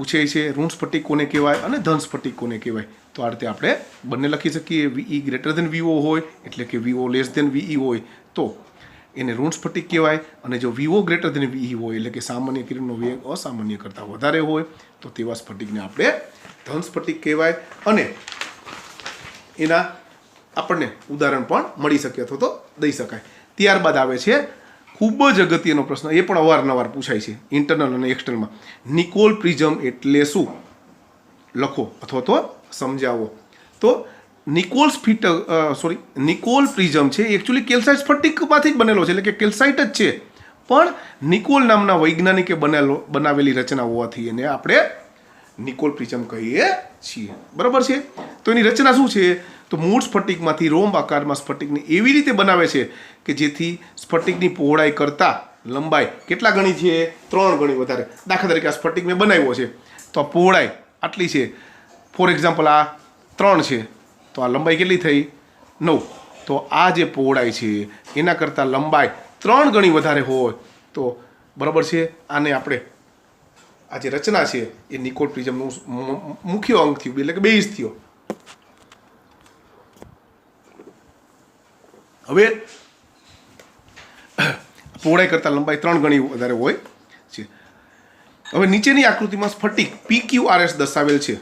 પૂછે છે ઋણ સ્ફટિક કોને કહેવાય અને ધન સ્ફટિક કોને કહેવાય. તો આ રીતે આપણે બંને લખી શકીએ. વીઈ ગ્રેટર ધેન વીઓ હોય એટલે કે વીઓ લેસ ધેન વીઈ હોય તો એને ઋણ સ્ફટિક કહેવાય, અને જો વીઓ ગ્રેટર ધેન વીઈ હોય એટલે કે સામાન્ય કિરણનો વેગ અસામાન્ય કરતાં વધારે હોય તો તેવા સ્ફટિકને આપણે ધન સ્ફટિક કહેવાય. અને એના આપણને ઉદાહરણ પણ મળી શકે અથવા તો દઈ શકાય. ત્યારબાદ આવે છે ખૂબ જ અગત્યનો પ્રશ્ન, એ પણ અવારનવાર પૂછાય છે ઇન્ટરનલ અને એક્સટર્નલમાં. નિકોલ પ્રિઝમ એટલે શું? લખો અથવા તો સમજાવો. તો નિકોલ પ્રિઝમ છે એકચ્યુઅલી કેલ્સાઇટ સ્ફટિકમાંથી જ બનેલો છે, એટલે કે કેલ્સાઇટ જ છે, પણ નિકોલ નામના વૈજ્ઞાનિકે બનાવેલી રચના હોવાથી એને આપણે નિકોલ પ્રિઝમ કહીએ છીએ. બરાબર છે. તો એની રચના શું છે? તો મૂળ સ્ફટિકમાંથી રોમ્બ આકારમાં સ્ફટિકને એવી રીતે બનાવે છે કે જેથી સ્ફટિકની પહોળાઈ કરતાં લંબાઈ કેટલા ગણી છે? 3 ગણી વધારે. દાખલા તરીકે આ સ્ફટિક મેં બનાવ્યો છે તો આ પહોળાઈ આટલી છે, ફોર એક્ઝામ્પલ આ 3 છે તો આ લંબાઈ કેટલી થઈ? 9. તો આ જે પહોળાઈ છે એના કરતાં લંબાઈ 3 ગણી વધારે હોય તો બરાબર છે, આને આપણે આ જે રચના છે એ નિકોલ પ્રિઝમનું મુખ્ય અંગ થયું, એટલે કે બેઝ થયો. હવે પહોળાઈ કરતાં લંબાઈ 3 ગણી વધારે હોય છે. હવે નીચેની આકૃતિમાં સ્ફટિક PQRS દર્શાવેલ છે.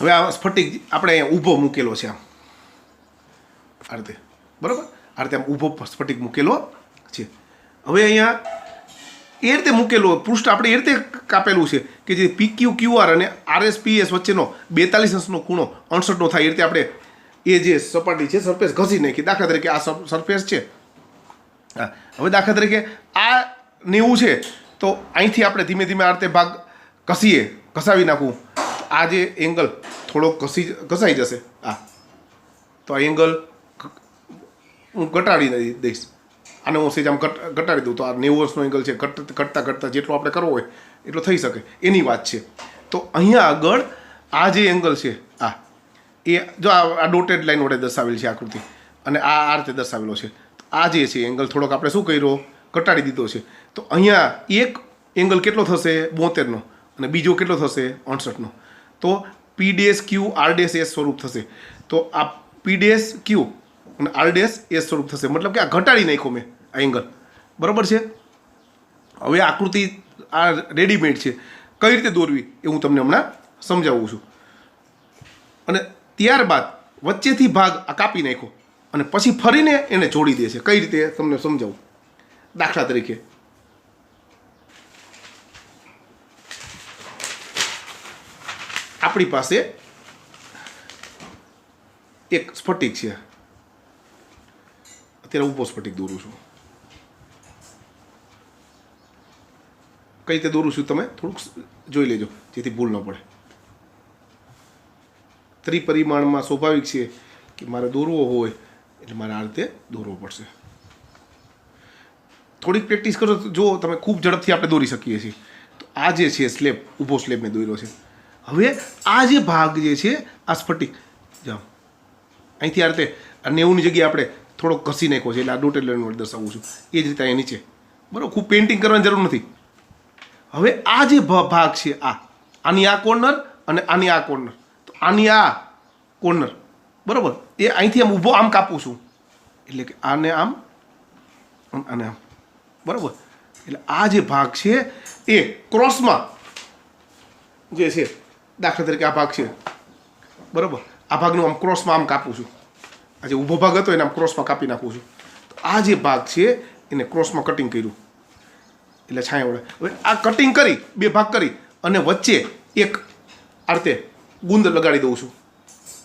હવે આ સ્ફટિક આપણે અહીંયા ઊભો મૂકેલો છે આમ આ રીતે, બરાબર? આ રીતે આમ ઊભો સ્ફટિક મૂકેલો છે. હવે અહીંયા એ રીતે મૂકેલો પૃષ્ઠ આપણે એ રીતે કાપેલું છે કે જે PQQR અને RSPS વચ્ચેનો 42 અંશનો ખૂણો 68 થાય. એ રીતે આપણે એ જે સપાટી છે સરફેસ ઘસી નાખી. દાખલા તરીકે આ સરફેસ છે, હા, હવે દાખલા તરીકે આ 90 છે તો અહીંથી આપણે ધીમે ધીમે આ રીતે ભાગ ઘસાવી નાખવું, આ જે એંગલ થોડોક ઘસાઈ જશે. તો આ એંગલ હું ઘટાડી દઈશ, આને હું સેજ આમ ઘટાડી દઉં તો આ 90 અંશનો એંગલ છે, ઘટતા જેટલો આપણે કરવો હોય એટલો થઈ શકે, એની વાત છે. તો અહીંયા આગળ આ જે એંગલ છે એ જો આ ડોટેડ લાઈન વડે દર્શાવેલ છે આકૃતિ, અને આ રીતે દર્શાવેલો છે. આ જે છે એંગલ થોડોક આપણે શું કર્યો? ઘટાડી દીધો છે. તો અહીંયા એક એંગલ કેટલો થશે? 72નો, અને બીજો કેટલો થશે? 68નો. તો P'Q R' S સ્વરૂપ થશે. તો આ P'Q અને R' S સ્વરૂપ થશે, મતલબ કે આ ઘટાડી નાખ્યો મેં આ એંગલ. બરાબર છે. હવે આકૃતિ આ રેડીમેડ છે, કઈ રીતે દોરવી એ હું તમને હમણાં સમજાવું છું. અને ત્યારબાદ વચ્ચેથી ભાગ આ કાપી નાખ્યો અને પછી ફરીને એને જોડી દે છે. કઈ રીતે તમને સમજાવું? દાખલા તરીકે આપણી પાસે એક સ્ફટિક છે, અત્યારે ઊભો સ્ફટિક દોરું છું. કઈ રીતે દોરું છું તમે થોડુંક જોઈ લેજો જેથી ભૂલ ન પડે. ત્રિપરિમાણમાં સ્વાભાવિક છે કે મારે દોરવો હોય એટલે મારે આ રીતે દોરવો પડશે. થોડીક પ્રેક્ટિસ કરો તો જો તમે ખૂબ ઝડપથી આપણે દોરી શકીએ છીએ. તો આ જે છે સ્લેબ, ઊભો સ્લેબ મેં દોર્યો છે. હવે આ જે ભાગ જે છે આ સ્ફટિક જાઓ અહીંથી આ રીતે 90ની જગ્યાએ આપણે થોડોક ઘસી નાખ્યો છે, એટલે આ ડોટેડ લાઈન વડે દર્શાવું છું. એ જ રીતે અહીંયા નીચે, બરાબર? ખૂબ પેઇન્ટિંગ કરવાની જરૂર નથી. હવે આ જે ભાગ છે આની આ કોર્નર અને આની આ કોર્નર, તો આની આ કોર્નર, બરાબર, એ અહીંથી આમ ઊભો આમ કાપું છું, એટલે કે આને આમ આને આમ, બરાબર? એટલે આ જે ભાગ છે એ ક્રોસમાં જે છે, દાખલા તરીકે આ ભાગ છે, બરાબર, આ ભાગનું આમ ક્રોસમાં આમ કાપું છું. આ જે ઊભો ભાગ હતો એને આમ ક્રોસમાં કાપી નાખું છું. તો આ જે ભાગ છે એને ક્રોસમાં કટિંગ કર્યું, એટલે છાંયા વડે. હવે આ કટિંગ કરી બે ભાગ કરી અને વચ્ચે એક આ રીતે ગુંદ લગાડી દઉં છું.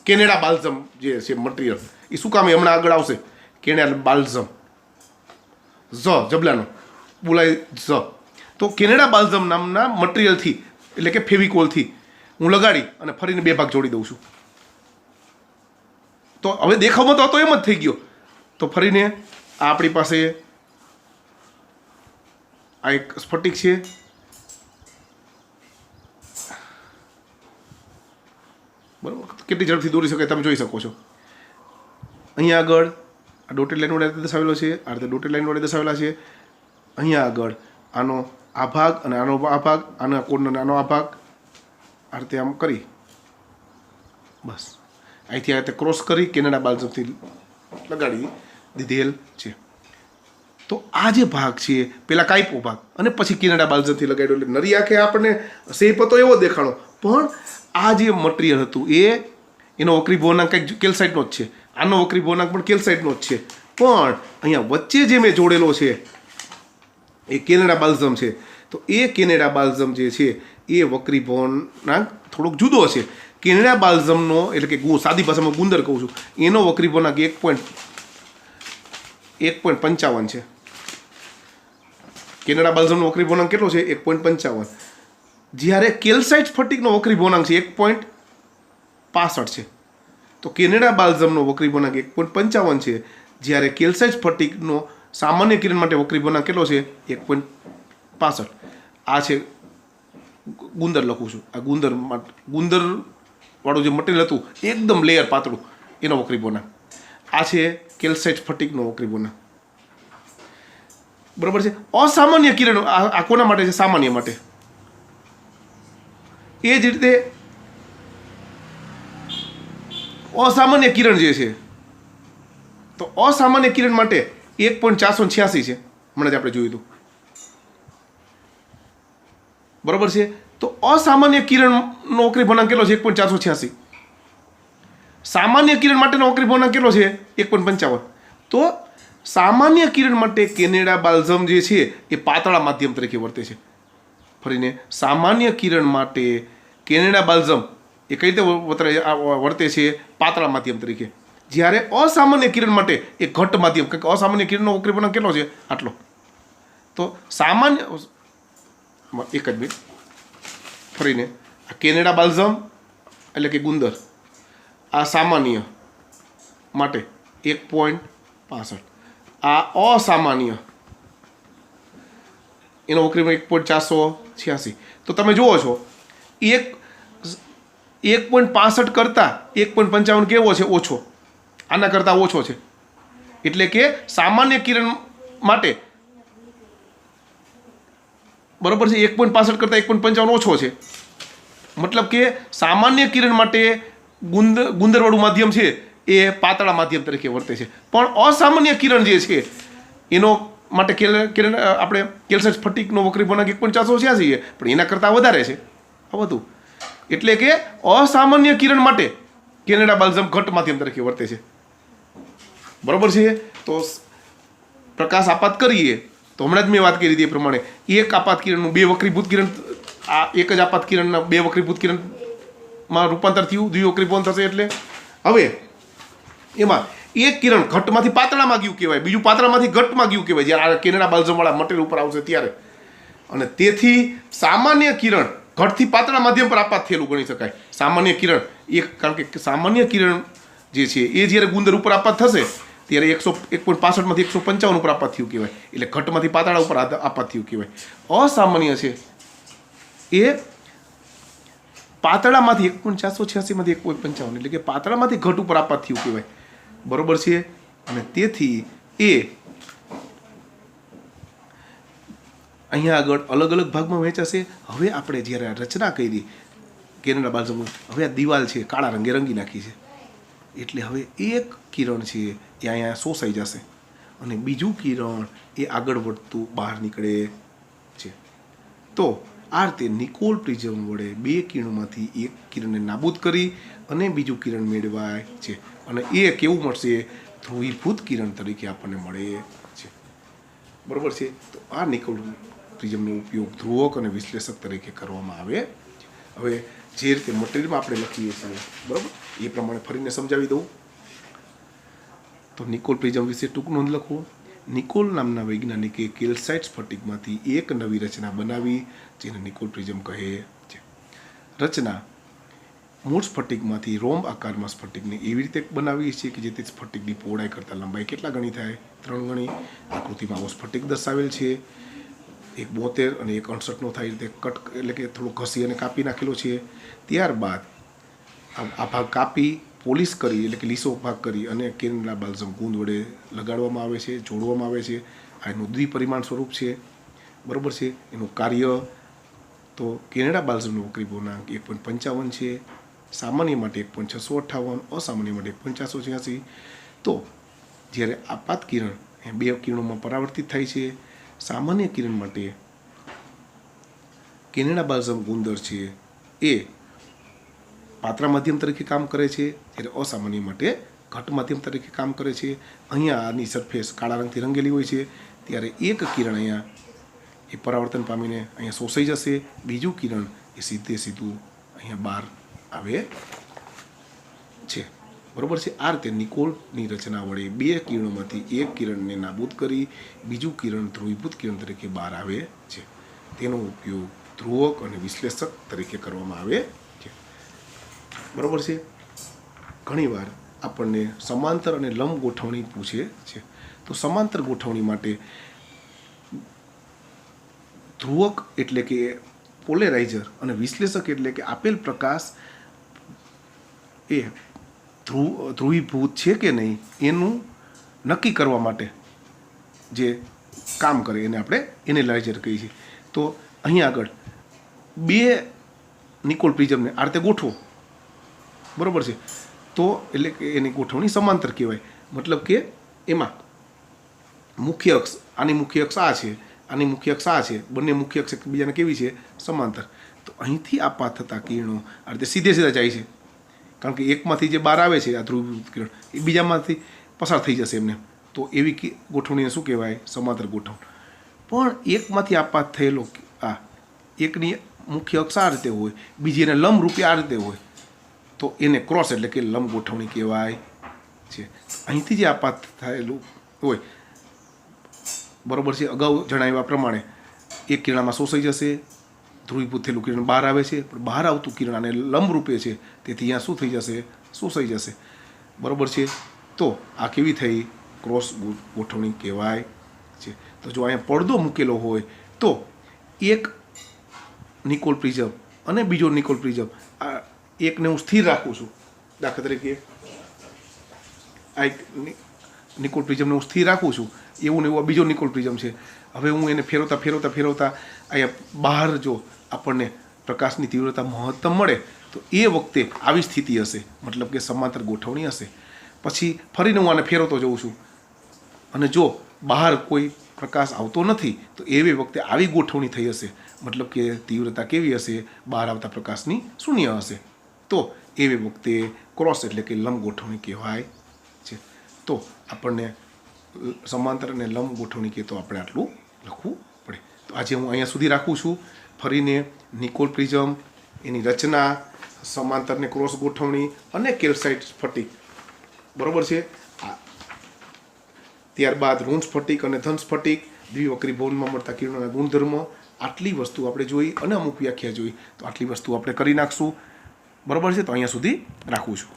કેનેડા બાલ્ઝમ જે છે મટીરિયલ, એ શું કામ હમણાં આગળ આવશે. કેનેડા બાલ્ઝમ જબલાનો બોલાય તો કેનેડા બાલ્ઝમ નામના મટીરિયલથી, એટલે કે ફેવિકોલથી હું લગાડી અને ફરીને બે ભાગ જોડી દઉં છું. તો હવે દેખાવમાં તો એમ જ થઈ ગયો. તો ફરીને આપણી પાસે આ એક સ્ફટિક છે, બરાબર? કેટલી ઝડપથી દોરી શકાય તમે જોઈ શકો છો. અહીંયા આગળ આ ડોટેડ લાઈન વડે દર્શાવેલો છે, આ રીતે ડોટેડ લાઈન વડે દર્શાવેલા છે. અહીંયા આગળ આનો આ ભાગ અને આનો આ ભાગ, આના કોર્નર આનો આ ભાગ, આ રીતે આમ કરી બસ અહીંથી આ રીતે ક્રોસ કરી કેનેડા બાલ્ઝમથી લગાડી દીધેલ છે. તો આ જે ભાગ છે પેલા કાપ્યો ભાગ અને પછી કેનેડા બાલ્ઝમથી લગાડ્યો એટલે નરી આંખે આપણને શેપ હતો એવો દેખાણો, પણ આ જે મટીરિયલ હતું એનો વક્રી ભવનાંક કંઈક કેલ્સાઇટનો જ છે, આનો વક્રી ભવનાંક પણ કેલ્સાઇટનો જ છે, પણ અહીંયા વચ્ચે જે મેં જોડેલો છે એ કેનેડા બાલ્ઝમ છે. તો એ કેનેડા બાલ્ઝમ જે છે એ વક્રી ભવનાંક થોડોક જુદો છે. કેનેડા બાલ્ઝમનો એટલે કે સાદી ભાષામાં ગુંદર કહું છું, એનો વક્રી ભવનાંક 1.55 છે. કેનેડા બાલ્ઝમનો વક્રી ભવનાંક કેટલો છે? 1.55. જ્યારે કેલ્સાઇટ સ્ફટિકનો વક્રી ભવનાંક છે 1.65 છે. તો કેનેડા બાલ્ઝમનો વક્રી ભવનાંક 1.55 છે, જ્યારે કેલ્સાઇટ સ્ફટિકનો સામાન્ય કિરણ માટે વક્રી ભવનાંક કેટલો છે? 1.65. આ છે ગુંદર લખું છું. આ ગુંદર વાળું જે મટીરિયલ હતું એકદમ લેયર પાતળું, એનો વક્રી ભવનાંક. આ છે કેલ્સાઇટ સ્ફટિકનો વક્રી ભવનાંક. બરોબર છે. અસામાન્ય કિરણ આ કોના માટે છે? સામાન્ય માટે. એ જ રીતે અસામાન્ય કિરણ જે છે, તો અસામાન્ય કિરણ માટે 1.486 છે, હમણાં જ આપણે જોયું હતું. બરોબર છે. તો અસામાન્ય કિરણનો વક્રી ભવનાંક કેટલો છે? 1.486. સામાન્ય કિરણ માટેનો વક્રી ભવનાંક કેટલો છે? 1.55. તો સામાન્ય કિરણ માટે કેનેડા બાલ્ઝમ જે છે એ પાતળા માધ્યમ તરીકે વર્તે છે. ફરીને સામાન્ય કિરણ માટે કેનેડા બાલ્ઝમ એ કઈ રીતે વર્તે છે? પાતળા માધ્યમ તરીકે. જ્યારે અસામાન્ય કિરણ માટે એ ઘટ્ટ માધ્યમ, કારણ કે અસામાન્ય કિરણનો વક્રી ભવનાંક કેટલો છે? આટલો. તો સામાન્ય એક જ મિનિટ ફરીને આ કેનેડા બાલ્ઝમ એટલે કે ગુંદર, આ સામાન્ય માટે 1.65, આ અસામાન્ય એનો વક્રી 1.486. તો તમે જુઓ છો 1.65 કરતાં 1.55 કેવો છે? ઓછો. આના કરતાં ઓછો છે. એટલે કે સામાન્ય કિરણ માટે બરોબર છે 1.65 કરતાં 1.55 ઓછો છે. મતલબ કે સામાન્ય કિરણ માટે ગુંદરવાળું માધ્યમ છે એ પાતળા માધ્યમ તરીકે વર્તે છે, પણ અસામાન્ય કિરણ જે છે એનો માટે કિરણ આપણે કેલ્સાઇટ સ્ફટિકનો વક્રી ભવનાંક 1.486 છે, પણ એના કરતાં વધારે છે આ બધું. એટલે કે અસામાન્ય કિરણ માટે કેનેડા બાલ્ઝમ ઘટ્ટ માધ્યમ તરીકે વર્તે છે. બરોબર છે. તો પ્રકાશ આપાત કરીએ તો હમણાં જ મેં વાત કરી હતી એ પ્રમાણે એક આપાત કિરણનું બે વક્રીભૂત કિરણ, આ એક જ આપાત કિરણના બે વક્રીભૂત કિરણમાં રૂપાંતર થયું, દ્વિવક્રીભવન થશે. એટલે હવે એમાં એક કિરણ ઘટ્ટમાંથી પાતળામાં ગયું કહેવાય, બીજું પાતળામાંથી ઘટ્ટમાં ગયું કહેવાય જ્યારે આ કેનેડા બાલ્ઝમવાળા મટીરિયલ ઉપર આવશે ત્યારે. અને તેથી સામાન્ય કિરણ ઘટથી પાતળા માધ્યમ પર આપાત થયેલું ગણી શકાય. સામાન્ય કિરણ કારણ કે સામાન્ય કિરણ જે છે એ જ્યારે ગુંદર ઉપર આપાત થશે ત્યારે 1.65માંથી 155 ઉપર આપાત થયું કહેવાય, એટલે ઘટમાંથી પાતળા ઉપર આપાત થયું કહેવાય. અસામાન્ય છે એ પાતળામાંથી 1.486માંથી 1.55 એટલે કે પાતળામાંથી ઘટ ઉપર આપાત થયું કહેવાય. બરોબર છે. અને તેથી એ અહીંયા આગળ અલગ અલગ ભાગમાં વહેંચાશે. હવે આપણે જ્યારે આ રચના કરી કેનેડા બાલ્ઝમ, હવે આ દિવાલ છે કાળા રંગે રંગી નાખી છે, એટલે હવે એક કિરણ છે એ અહીંયા શોષાઈ જશે અને બીજું કિરણ એ આગળ વધતું બહાર નીકળે છે. તો આ રીતે નિકોલ પ્રિઝમ વડે બે કિરણોમાંથી એક કિરણને નાબૂદ કરી અને બીજું કિરણ મેળવાય છે, અને એ કેવું મળશે? ધ્રુવીભૂત કિરણ તરીકે આપણને મળે છે. બરોબર છે. તો આ નિકોલ પ્રિઝમનો ઉપયોગ ધ્રુવક અને વિશ્લેષક તરીકે કરવામાં આવે. હવે જે રીતે મટીરિયલમાં આપણે લખીએ છીએ બરાબર એ પ્રમાણે ફરીને સમજાવી દઉં. તો નિકોલ પ્રિઝમ વિશે ટૂંક નોંધ લખો. નિકોલ નામના વૈજ્ઞાનિકે કેલ્સાઇટ સ્ફટિકમાંથી એક નવી રચના બનાવી જેને નિકોલ પ્રિઝમ કહે છે. રચના મૂળ સ્ફટિકમાંથી રોમ્બ આકારમાં સ્ફટિકને એવી રીતે બનાવી છે કે જેથી સ્ફટિકની પહોળાઈ કરતાં લંબાઈ કેટલા ગણી થાય? 3 ગણી. આકૃતિમાં આવો સ્ફટિક દર્શાવેલ છે. એક 72 અને એક 68 થાય રીતે કટ એટલે કે થોડું ઘસી અને કાપી નાખેલો છે. ત્યારબાદ આ ભાગ કાપી પોલિશ કરી એટલે કે લીસો ભાગ કરી અને કેનેડા બાલ્ઝમ ગુંદ વડે લગાડવામાં આવે છે, જોડવામાં આવે છે. આ એનું દ્વિપરિમાણ સ્વરૂપ છે. બરોબર છે. એનું કાર્ય તો કેનેડા બાલ્ઝમનો વક્રી પૂર્ણાંક 1.55 છે, સામાન્ય માટે 1.658, અસામાન્ય માટે 1.486. તો જ્યારે આપાત કિરણ એ બે કિરણોમાં પરાવર્તિત થાય છે, સામાન્ય કિરણ માટે કેનેડા બાલ્ઝમ ગુંદર છે એ પાતળા માધ્યમ તરીકે કામ કરે છે, જ્યારે અસામાન્ય માટે ઘટ માધ્યમ તરીકે કામ કરે છે. અહીંયા આની સરફેસ કાળા રંગથી રંગેલી હોય છે, ત્યારે એક કિરણ અહીંયા એ પરાવર્તન પામીને અહીંયા શોષાઈ જશે, બીજું કિરણ એ સીધું અહીંયા બહાર આવે છે. બરોબર છે. આ રીતે નિકોલની રચના વડે બે કિરણોમાંથી એક કિરણને નાબૂદ કરી બીજું કિરણ ધ્રુવીભૂત કિરણ તરીકે બહાર આવે છે. તેનો ઉપયોગ ધ્રુવક અને વિશ્લેષક તરીકે કરવામાં આવે છે. બરોબર છે. ઘણીવાર આપણને સમાંતર અને લંબ ગોઠવણી પૂછે છે. તો સમાંતર ગોઠવણી માટે ધ્રુવક એટલે કે પોલેરાઇઝર અને વિશ્લેષક એટલે કે આપેલ પ્રકાશ એ ધ્રુવીભૂત છે કે નહીં એનું નક્કી કરવા માટે જે કામ કરે એને આપણે એનાલાઇઝર કહીએ છીએ. તો અહીં આગળ બે નિકોલ પ્રિઝમને આ રીતે ગોઠવો, બરોબર છે, તો એટલે કે એની ગોઠવણી સમાંતર કહેવાય. મતલબ કે એમાં મુખ્ય અક્ષ, આની મુખ્ય અક્ષ આ છે, આની મુખ્ય અક્ષ આ છે, બંને મુખ્ય અક્ષ એકબીજાને કેવી છે? સમાંતર. તો અહીંથી આપાત થતા કિરણો આ રીતે સીધે જાય છે, કારણ કે એકમાંથી જે બહાર આવે છે આ ધ્રુવીભૂત કિરણ એ બીજામાંથી પસાર થઈ જશે એમને. તો એવી ગોઠવણીને શું કહેવાય? સમાંતર ગોઠવણ. પણ એકમાંથી આપાત થયેલો આ એકની મુખ્ય અક્ષ આ રીતે હોય, બીજી એને લંબ રૂપે આ રીતે હોય, તો એને ક્રોસ એટલે કે લંબ ગોઠવણી કહેવાય છે. અહીંથી જે આપાત થયેલું હોય, બરોબર છે, અગાઉ જણાવ્યા પ્રમાણે એક કિરણમાં શોષાઈ જશે, ધ્રુવીભૂત થયેલું કિરણ બહાર આવે છે, પણ બહાર આવતું કિરણ આને લંબ રૂપે છે, તેથી અહીંયા શું થઈ જશે? શોષાઈ જશે. બરોબર છે. તો આ કેવી થઈ? ક્રોસ ગોઠવણી કહેવાય છે. તો જો અહીંયા પડદો મૂકેલો હોય તો એક નિકોલ પ્રિઝમ અને બીજો નિકોલ પ્રિઝમ, આ એકને હું સ્થિર રાખું છું, દાખલા તરીકે આ એક નિકોલ પ્રિઝમને હું સ્થિર રાખું છું, એવું ને એવું બીજો નિકોલ પ્રિઝમ છે. હવે હું એને ફેરવતા અહીંયા બહાર જો આપણને પ્રકાશની તીવ્રતા મહત્તમ મળે તો એ વખતે આવી સ્થિતિ હશે, મતલબ કે સમાંતર ગોઠવણી હશે. પછી ફરીને હું આને ફેરવતો જઉં છું અને જો બહાર કોઈ પ્રકાશ આવતો નથી તો એવી વખતે આવી ગોઠવણી થઈ હશે, મતલબ કે તીવ્રતા કેવી હશે? બહાર આવતા પ્રકાશની શૂન્ય હશે. તો એવી વખતે ક્રોસ એટલે કે લંબ ગોઠવણી કહેવાય છે. તો આપણને સમાંતર અને લંબ ગોઠવણી કહે તો આપણે આટલું લખવું પડે. તો આજે હું અહીંયા સુધી રાખું છું. ફરીને નિકોલ પ્રિઝમ, એની રચના, સમાંતર ને ક્રોસ ગોઠવણી અને કેલ્સાઇટ સ્ફટિક, બરોબર છે, ત્યારબાદ ઋણ સ્ફટિક અને ધન સ્ફટિક, દ્વિવક્રી ભવનમાં મળતા કિરણોના ગુણધર્મો, આટલી વસ્તુ આપણે જોઈ અને અમુક વ્યાખ્યા જોઈ. તો આટલી વસ્તુ આપણે કરી નાખશું, બરોબર છે. તો અહીંયા સુધી રાખું છું.